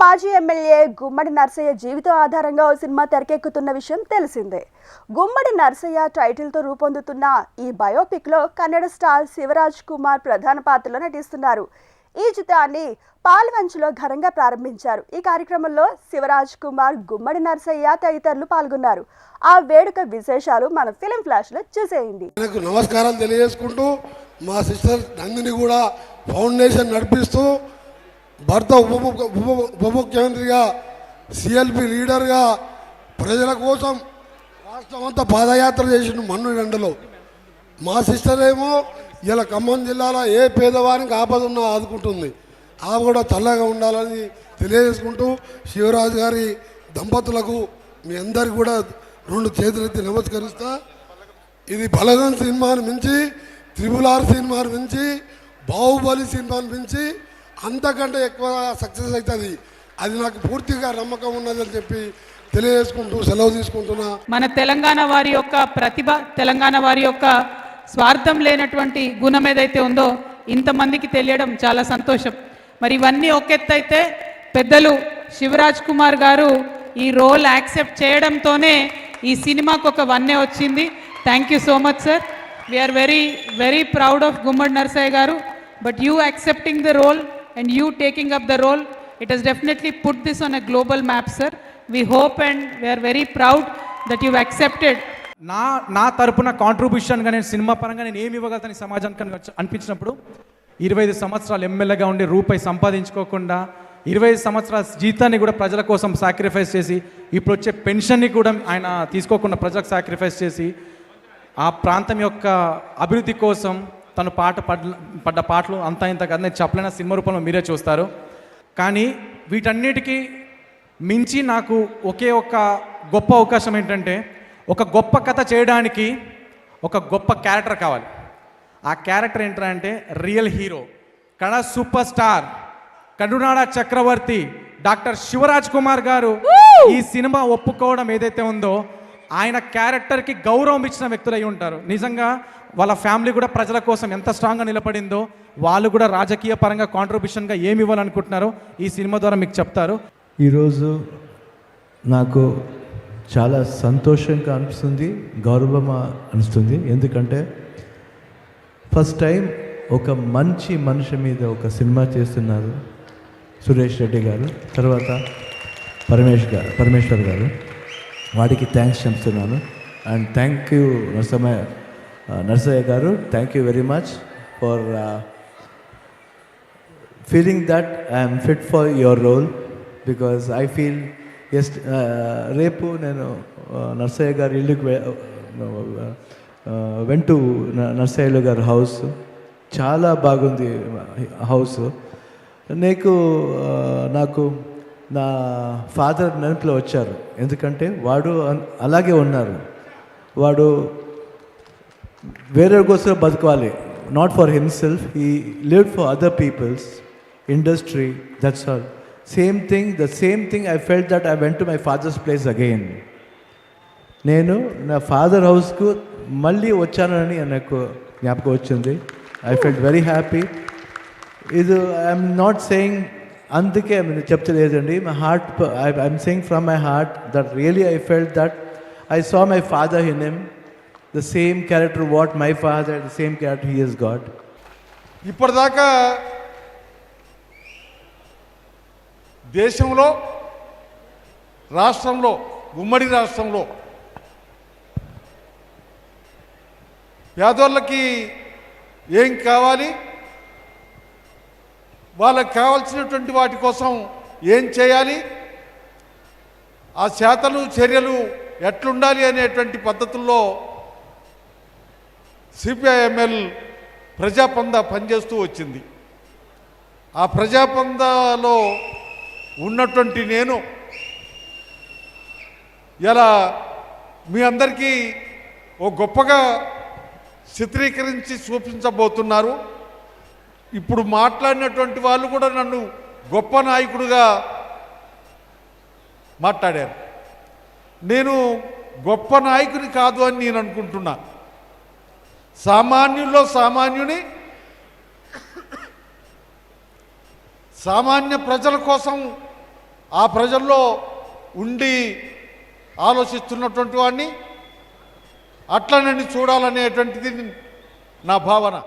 మాజీ ఎమ్మెల్యే గుమ్మడి నర్సయ్య జీవితం ఆధారంగా ఓ సినిమా తెరకెక్కుతున్న విషయం తెలిసిందే. గుమ్మడి నర్సయ్య టైటిల్తో రూపొందుతున్న ఈ బయోపిక్లో కన్నడ స్టార్ శివరాజ్ కుమార్ ప్రధాన పాత్రలో నటిస్తున్నారు. ఈ చిత్రాన్ని పాల్వంచులో ఘనంగా ప్రారంభించారు. ఈ కార్యక్రమంలో శివరాజ్ కుమార్, గుమ్మడి నర్సయ్య తదితరులు పాల్గొన్నారు. ఆ వేడుక విశేషాలు మన ఫిలిం ఫ్లాష్ లో చూసేయండి. నమస్కారాలు తెలియజేసుకుంటూ మా సిస్టర్ నందిని కూడా ఫౌండేషన్ నడిపిస్తూ భర్త ఉప ముఖ్యమంత్రిగా సిఎల్పి లీడర్గా ప్రజల కోసం రాష్ట్రం అంతా పాదయాత్ర చేసిన మన్ను ఎండలో మా సిస్టర్ ఏమో ఇలా ఖమ్మం జిల్లాలో ఏ పేదవారికి ఆపద ఉన్నా ఆదుకుంటుంది. ఆమె కూడా చల్లగా ఉండాలని తెలియజేసుకుంటూ శివరాజు గారి దంపతులకు మీ అందరికి కూడా 2 చేతులెత్తి నమస్కరిస్తా. ఇది బలగం సినిమాను మించి, RRR సినిమాను మించి, బాహుబలి సినిమాను మించి అంతకంటే ఎక్కువ సక్సెస్ అవుతుంది. అది నాకు పూర్తిగా నమ్మకం ఉన్నదని చెప్పి తెలియజేసుకుంటూ సెలవు తీసుకుంటున్నా. మన తెలంగాణ వారి యొక్క ప్రతిభ, తెలంగాణ వారి యొక్క స్వార్థం లేనటువంటి గుణం ఏదైతే ఉందో ఇంతమందికి తెలియడం చాలా సంతోషం. మరి ఇవన్నీ ఒకెత్తైతే పెద్దలు శివరాజ్ కుమార్ గారు ఈ రోల్ యాక్సెప్ట్ చేయడంతోనే ఈ సినిమాకు ఒక వన్నే వచ్చింది. Thank you so much sir. We are very very proud of Gummadi Narsaiah garu. But you accepting the role and you taking up the role, it has definitely put this on a global map, sir. We hope and we are very proud that you've accepted. నా తరపున కాంట్రిబ్యూషన్గా నేను cinema పరంగా నేను ఏమి ఇవ్వగలుగుతాను సమాజానికి అనిపించినప్పుడు 25 సంవత్సరాలు ఎమ్మెల్యేగా ఉండి రూపాయి సంపాదించుకోకుండా 25 సంవత్సరాల జీతాన్ని కూడా ప్రజల కోసం సాక్రిఫైస్ చేసి ఇప్పుడు వచ్చే పెన్షన్ని కూడా ఆయన తీసుకోకుండా ప్రజలకు సాక్రిఫైస్ చేసి ఆ ప్రాంతం యొక్క అభివృద్ధి కోసం తను పడ్డ పాటలు అంతా ఇంత కదా నేను చెప్పలేన సినిమా రూపంలో మీరే చూస్తారు. కానీ వీటన్నిటికీ మించి నాకు ఒకే ఒక గొప్ప అవకాశం ఏంటంటే ఒక గొప్ప కథ చేయడానికి ఒక గొప్ప క్యారెక్టర్ కావాలి. ఆ క్యారెక్టర్ ఏంటంటే real hero, Kannada super star, Karunada Chakravarthi doctor Shivaraj Kumar garu ఈ సినిమా ఒప్పుకోవడం ఏదైతే ఉందో ఆయన క్యారెక్టర్కి గౌరవం ఇచ్చిన వ్యక్తులు అయి ఉంటారు. నిజంగా వాళ్ళ ఫ్యామిలీ కూడా ప్రజల కోసం ఎంత స్ట్రాంగ్గా నిలబడిందో వాళ్ళు కూడా రాజకీయ పరంగా కాంట్రిబ్యూషన్గా ఏమి ఇవ్వాలనుకుంటున్నారో ఈ సినిమా ద్వారా మీకు చెప్తారు. ఈరోజు నాకు చాలా సంతోషంగా అనిపిస్తుంది, గౌరవం అనిపిస్తుంది. ఎందుకంటే ఫస్ట్ టైం ఒక మంచి మనిషి మీద ఒక సినిమా చేస్తున్నారు సురేష్ రెడ్డి గారు, తర్వాత పరమేశ్వర్ గారు. వాడికి థ్యాంక్స్ చెప్తున్నాను. And thank you Narsaiah garu, thank you very much for feeling that I'm fit for your role. Because I feel రేపు నేను నర్సయ్య గారి ఇల్లుకి వెంట నర్సయ్య గారి హౌస్ చాలా బాగుంది హౌస్. నాకు నా ఫాదర్ నెనపులో వచ్చారు. ఎందుకంటే వాడు అలాగే ఉన్నారు. వాడు వేరే కోసం బతకాలి, not for himself. He lived for other peoples, industry, that's all. The same thing I felt that I went to my father's place again. నేను నా ఫాదర్ హౌస్కు మళ్ళీ వచ్చానని నాకు జ్ఞాపకం వచ్చింది. I felt very happy. ఇది ఐఎమ్ నాట్ సెయింగ్ అందుకే చెప్తలేదండి. My heart, I'm saying from my heart that really I felt that I saw my father in him, the same character what my father, the same character he is God. ఇప్పటిదాకా దేశంలో, రాష్ట్రంలో, ఉమ్మడి రాష్ట్రంలో పేదోళ్ళకి ఏం కావాలి, వాళ్ళకి కావాల్సినటువంటి వాటి కోసం ఏం చేయాలి, ఆ శాతలు చర్యలు ఎట్లుండాలి అనేటువంటి పద్ధతుల్లో CPIML ప్రజాపంద పనిచేస్తూ వచ్చింది. ఆ ప్రజాపందలో ఉన్నటువంటి నేను ఇలా మీ అందరికీ ఓ గొప్పగా చిత్రీకరించి చూపించబోతున్నారు. ఇప్పుడు మాట్లాడినటువంటి వాళ్ళు కూడా నన్ను గొప్ప నాయకుడిగా మాట్లాడారు. నేను గొప్ప నాయకుని కాదు అని నేను అనుకుంటున్నా. సామాన్యుల్లో సామాన్యుని, సామాన్య ప్రజల కోసం ఆ ప్రజల్లో ఉండి ఆలోచిస్తున్నటువంటి వాడిని అట్లా నన్ను చూడాలనేటువంటిది నా భావన.